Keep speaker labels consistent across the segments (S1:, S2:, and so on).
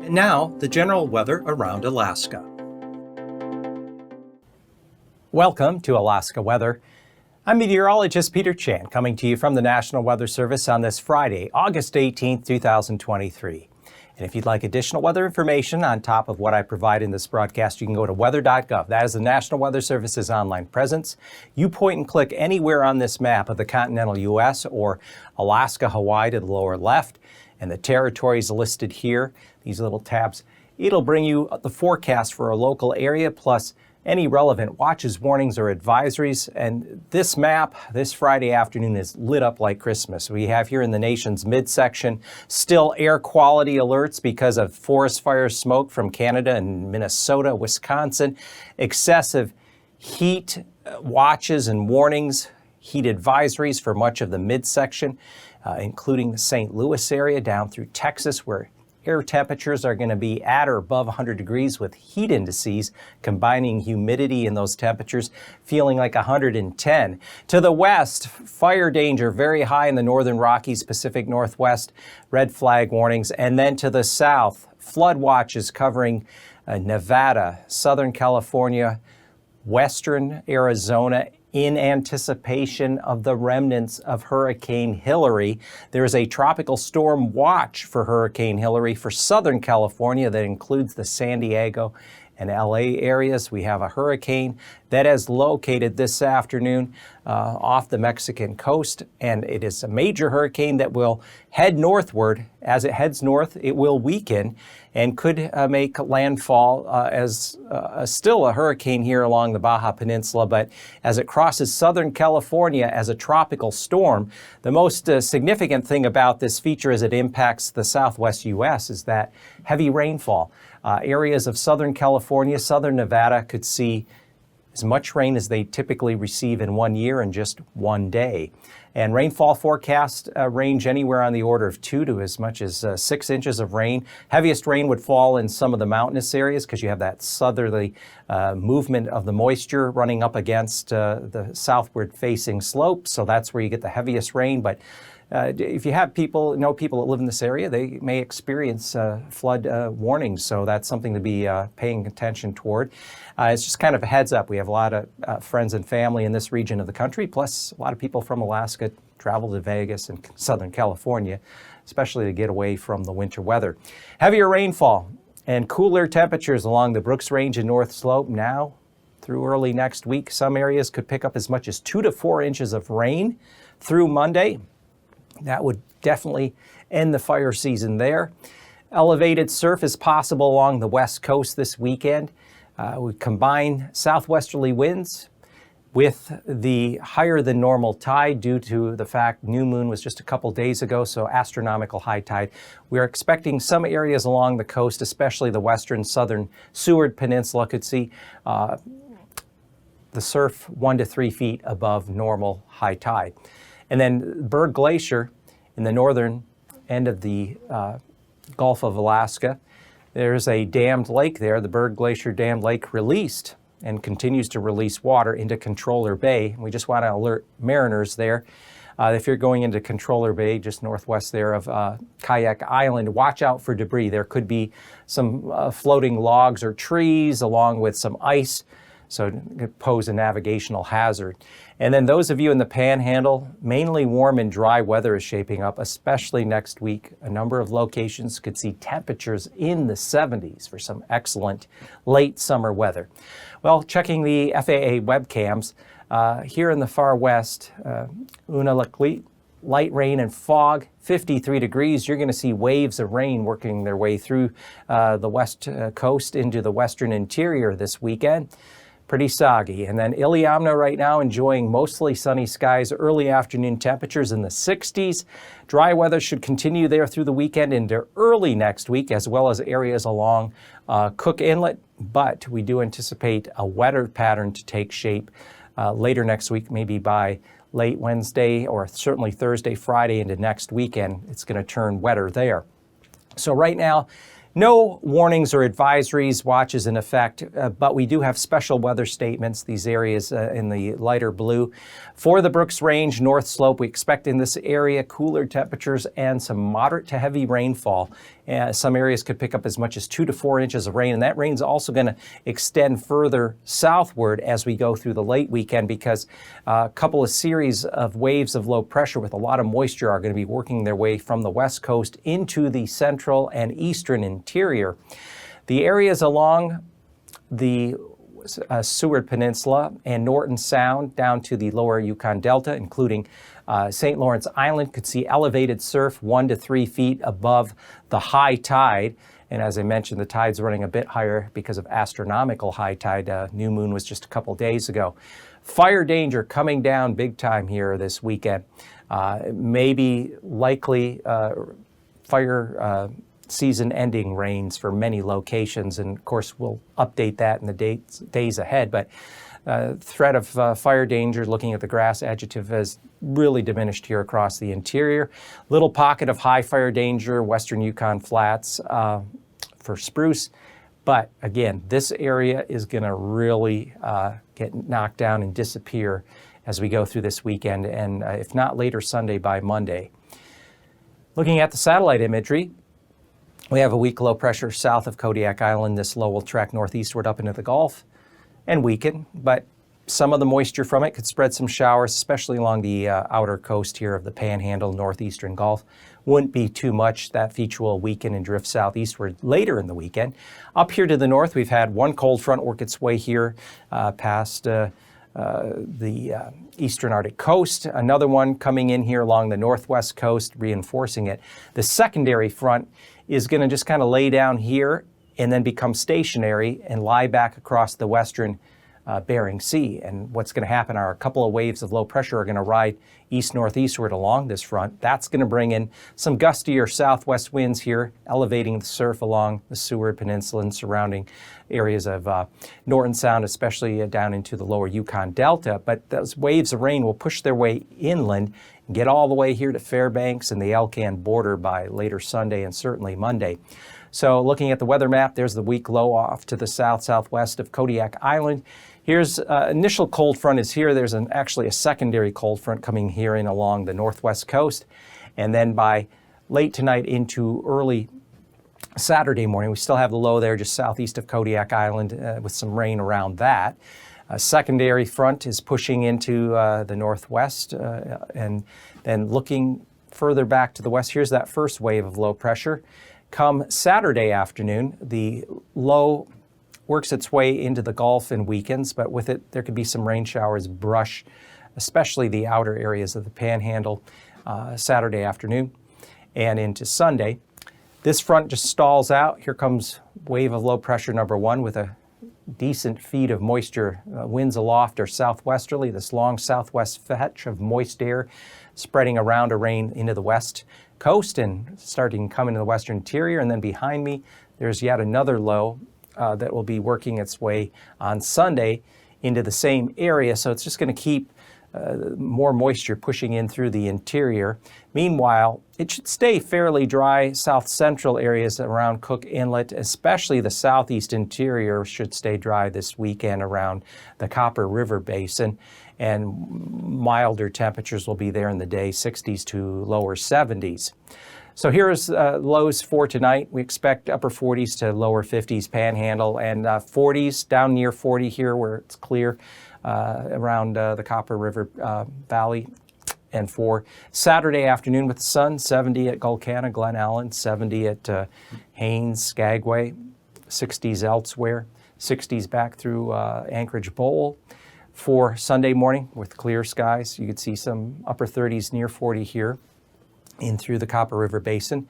S1: And now, the general weather around Alaska.
S2: Welcome to Alaska Weather. I'm meteorologist Peter Chan, coming to you from the National Weather Service on this Friday, August 18, 2023. And if you'd like additional weather information on top of what I provide in this broadcast, you can go to weather.gov. That is the National Weather Service's online presence. You point and click anywhere on this map of the continental U.S. or Alaska, Hawaii to the lower left, and the territories listed here, these little tabs. It'll bring you the forecast for a local area plus any relevant watches, warnings, or advisories. And this map this Friday afternoon is lit up like Christmas. We have here in the nation's midsection still air quality alerts because of forest fire smoke from Canada and Minnesota, Wisconsin, excessive heat watches and warnings, heat advisories for much of the midsection, including the St. Louis area down through Texas, where air temperatures are going to be at or above 100 degrees with heat indices combining humidity in those temperatures, feeling like 110. To the west, fire danger very high in the northern Rockies, Pacific Northwest, red flag warnings. And then to the south, flood watches covering Nevada, Southern California, western Arizona, in anticipation of the remnants of Hurricane Hillary. There is a tropical storm watch for Hurricane Hillary for Southern California that includes the San Diego and LA areas. We have a hurricane that has located this afternoon off the Mexican coast, and it is a major hurricane that will head northward. As it heads north, it will weaken and could make landfall as still a hurricane here along the Baja Peninsula, but as it crosses Southern California as a tropical storm, the most significant thing about this feature as it impacts the southwest U.S. is that heavy rainfall. Areas of Southern California, Southern Nevada could see as much rain as they typically receive in 1 year in just 1 day. And rainfall forecasts range anywhere on the order of 2 to as much as 6 inches of rain. Heaviest rain would fall in some of the mountainous areas because you have that southerly movement of the moisture running up against the southward facing slope. So that's where you get the heaviest rain. But if you have people that live in this area, they may experience flood warnings. So that's something to be paying attention toward. It's just kind of a heads up. We have a lot of friends and family in this region of the country, plus a lot of people from Alaska travel to Vegas and Southern California, especially to get away from the winter weather. Heavier rainfall and cooler temperatures along the Brooks Range and North Slope now through early next week. Some areas could pick up as much as 2 to 4 inches of rain through Monday. That would definitely end the fire season there. Elevated surf is possible along the west coast this weekend. We combine southwesterly winds with the higher than normal tide due to the fact new moon was just a couple days ago, so astronomical high tide. We're expecting some areas along the coast, especially the western southern Seward Peninsula, could see the surf 1 to 3 feet above normal high tide. And then Berg Glacier in the northern end of the Gulf of Alaska, there's a dammed lake there. The Berg Glacier Dammed Lake released and continues to release water into Controller Bay. We just want to alert mariners there. If you're going into Controller Bay, just northwest there of Kayak Island, watch out for debris. There could be some floating logs or trees along with some ice, so it could pose a navigational hazard. And then those of you in the Panhandle, mainly warm and dry weather is shaping up, especially next week. A number of locations could see temperatures in the 70s for some excellent late summer weather. Well, checking the FAA webcams, here in the far west, Unalakleet, light rain and fog, 53 degrees. You're going to see waves of rain working their way through the west coast into the western interior this weekend. Pretty soggy. And then Iliamna right now enjoying mostly sunny skies, early afternoon temperatures in the 60s. Dry weather should continue there through the weekend into early next week, as well as areas along Cook Inlet. But we do anticipate a wetter pattern to take shape later next week, maybe by late Wednesday or certainly Thursday, Friday into next weekend. It's going to turn wetter there. So right now, No warnings or advisories, watches in effect, but we do have special weather statements, these areas in the lighter blue. For the Brooks Range North Slope, we expect in this area cooler temperatures and some moderate to heavy rainfall. Some areas could pick up as much as 2 to 4 inches of rain, and that rain's also going to extend further southward as we go through the late weekend, because a couple of series of waves of low pressure with a lot of moisture are going to be working their way from the west coast into the central and eastern interior. The areas along the Seward Peninsula and Norton Sound down to the lower Yukon Delta, including St. Lawrence Island, could see elevated surf 1 to 3 feet above the high tide. And as I mentioned, the tide's running a bit higher because of astronomical high tide. New moon was just a couple days ago. Fire danger coming down big time here this weekend. Maybe likely fire season ending rains for many locations, and of course we'll update that in the days ahead, but threat of fire danger, looking at the grass adjective, has really diminished here across the interior. Little pocket of high fire danger, western Yukon Flats for spruce, but again, this area is going to really get knocked down and disappear as we go through this weekend, and if not later Sunday, by Monday. Looking at the satellite imagery, we have a weak low pressure south of Kodiak Island. This low will track northeastward up into the Gulf and weaken, but some of the moisture from it could spread some showers, especially along the outer coast here of the Panhandle, northeastern Gulf. Wouldn't be too much. That feature will weaken and drift southeastward later in the weekend. Up here to the north, we've had one cold front work its way here past the eastern Arctic coast. Another one coming in here along the northwest coast, reinforcing it. The secondary front is going to just kind of lay down here and then become stationary and lie back across the western Bering Sea. And what's going to happen are a couple of waves of low pressure are going to ride east-northeastward along this front. That's going to bring in some gustier southwest winds here, elevating the surf along the Seward Peninsula and surrounding areas of Norton Sound, especially down into the lower Yukon Delta. But those waves of rain will push their way inland and get all the way here to Fairbanks and the Elkan border by later Sunday and certainly Monday. So looking at the weather map, there's the weak low off to the south-southwest of Kodiak Island. Here's initial cold front is here. There's actually a secondary cold front coming here in along the northwest coast. And then by late tonight into early Saturday morning, we still have the low there just southeast of Kodiak Island with some rain around that. A secondary front is pushing into the northwest and then looking further back to the west. Here's that first wave of low pressure. Come Saturday afternoon, the low works its way into the Gulf and weakens, but with it there could be some rain showers brush, especially the outer areas of the Panhandle Saturday afternoon and into Sunday. This front just stalls out. Here comes wave of low pressure number one with a decent feed of moisture. Winds aloft are southwesterly. This long southwest fetch of moist air spreading around a rain into the west coast and starting to come into the western interior. And then behind me, there's yet another low that will be working its way on Sunday into the same area. So it's just going to keep more moisture pushing in through the interior. Meanwhile, it should stay fairly dry. South central areas around Cook Inlet, especially the southeast interior, should stay dry this weekend around the Copper River Basin. And milder temperatures will be there in the day, 60s to lower 70s. So here's lows for tonight. We expect upper 40s to lower 50s Panhandle and 40s down near 40 here where it's clear around the Copper River Valley. And for Saturday afternoon with the sun, 70 at Gulkana, Glen Allen, 70 at Haines, Skagway, 60s elsewhere, 60s back through Anchorage Bowl. For Sunday morning with clear skies, you could see some upper 30s near 40 here in through the Copper River Basin.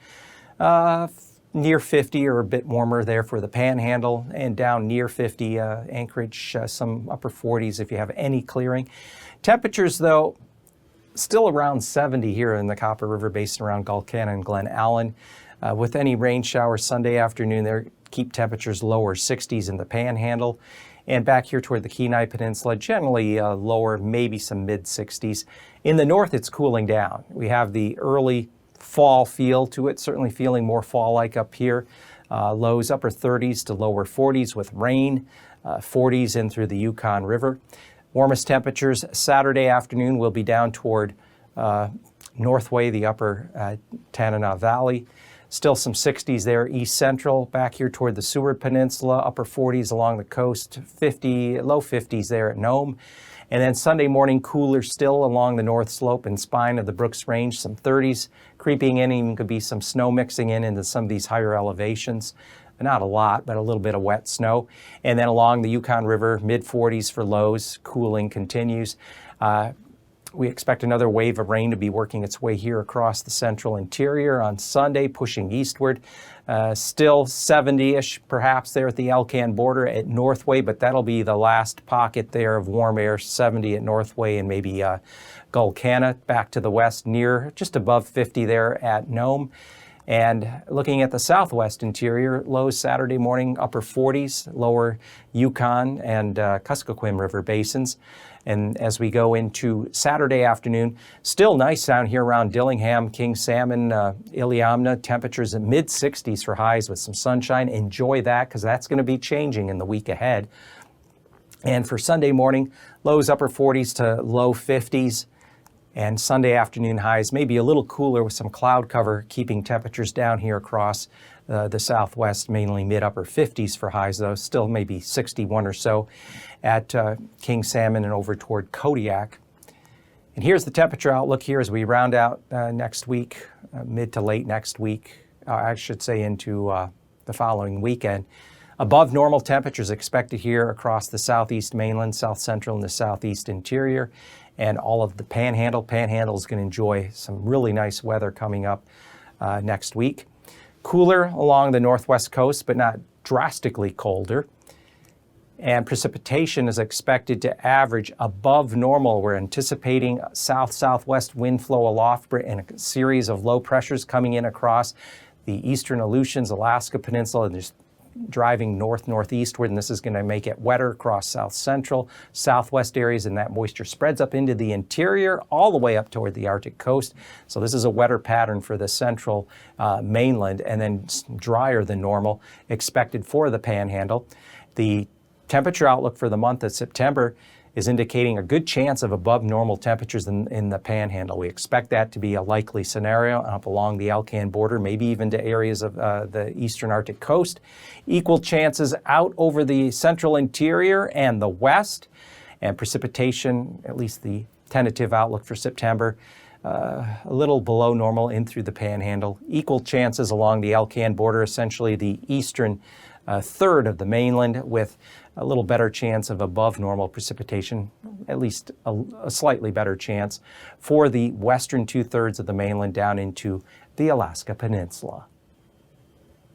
S2: Near 50 or a bit warmer there for the Panhandle, and down near 50 Anchorage, some upper 40s if you have any clearing. Temperatures, though, still around 70 here in the Copper River Basin around Gulkana and Glen Allen. With any rain showers Sunday afternoon there, keep temperatures lower 60s in the Panhandle. And back here toward the Kenai Peninsula, generally lower, maybe some mid-60s. In the north, it's cooling down. We have the early fall feel to it, certainly feeling more fall-like up here. Lows upper 30s to lower 40s with rain, 40s in through the Yukon River. Warmest temperatures Saturday afternoon will be down toward Northway, the upper Tanana Valley. Still some 60s there east central, back here toward the Seward Peninsula, upper 40s along the coast, low 50s there at Nome. And then Sunday morning, cooler still along the north slope and spine of the Brooks Range, some 30s creeping in, even could be some snow mixing in into some of these higher elevations. Not a lot, but a little bit of wet snow. And then along the Yukon River, mid-40s for lows, cooling continues. We expect another wave of rain to be working its way here across the central interior on Sunday, pushing eastward. Still 70-ish perhaps there at the Alcan border at Northway, but that'll be the last pocket there of warm air, 70 at Northway and maybe Gulkana back to the west near just above 50 there at Nome. And looking at the southwest interior, lows Saturday morning, upper 40s, lower Yukon and Kuskokwim River basins. And as we go into Saturday afternoon, still nice down here around Dillingham, King Salmon, Iliamna, temperatures at mid-60s for highs with some sunshine. Enjoy that because that's going to be changing in the week ahead. And for Sunday morning, lows upper 40s to low 50s. And Sunday afternoon highs maybe a little cooler with some cloud cover, keeping temperatures down here across the southwest, mainly mid-upper 50s for highs, though still maybe 61 or so at King Salmon and over toward Kodiak. And here's the temperature outlook here as we round out next week, mid to late next week, I should say into the following weekend. Above normal temperatures expected here across the southeast mainland, south central, and the southeast interior. And all of the Panhandle. Panhandle is going to enjoy some really nice weather coming up next week. Cooler along the northwest coast, but not drastically colder. And precipitation is expected to average above normal. We're anticipating south-southwest wind flow aloft and a series of low pressures coming in across the eastern Aleutians, Alaska Peninsula, and just driving north-northeastward, and this is going to make it wetter across south-central, southwest areas, and that moisture spreads up into the interior all the way up toward the Arctic coast. So this is a wetter pattern for the central mainland, and then drier than normal expected for the Panhandle. The temperature outlook for the month of September is indicating a good chance of above normal temperatures in the Panhandle. We expect that to be a likely scenario up along the Alcan border, maybe even to areas of the eastern Arctic coast. Equal chances out over the central interior and the west. And precipitation, at least the tentative outlook for September, a little below normal in through the Panhandle. Equal chances along the Alcan border, essentially the eastern third of the mainland, with a little better chance of above normal precipitation, at least a slightly better chance for the western 2/3 of the mainland down into the Alaska Peninsula.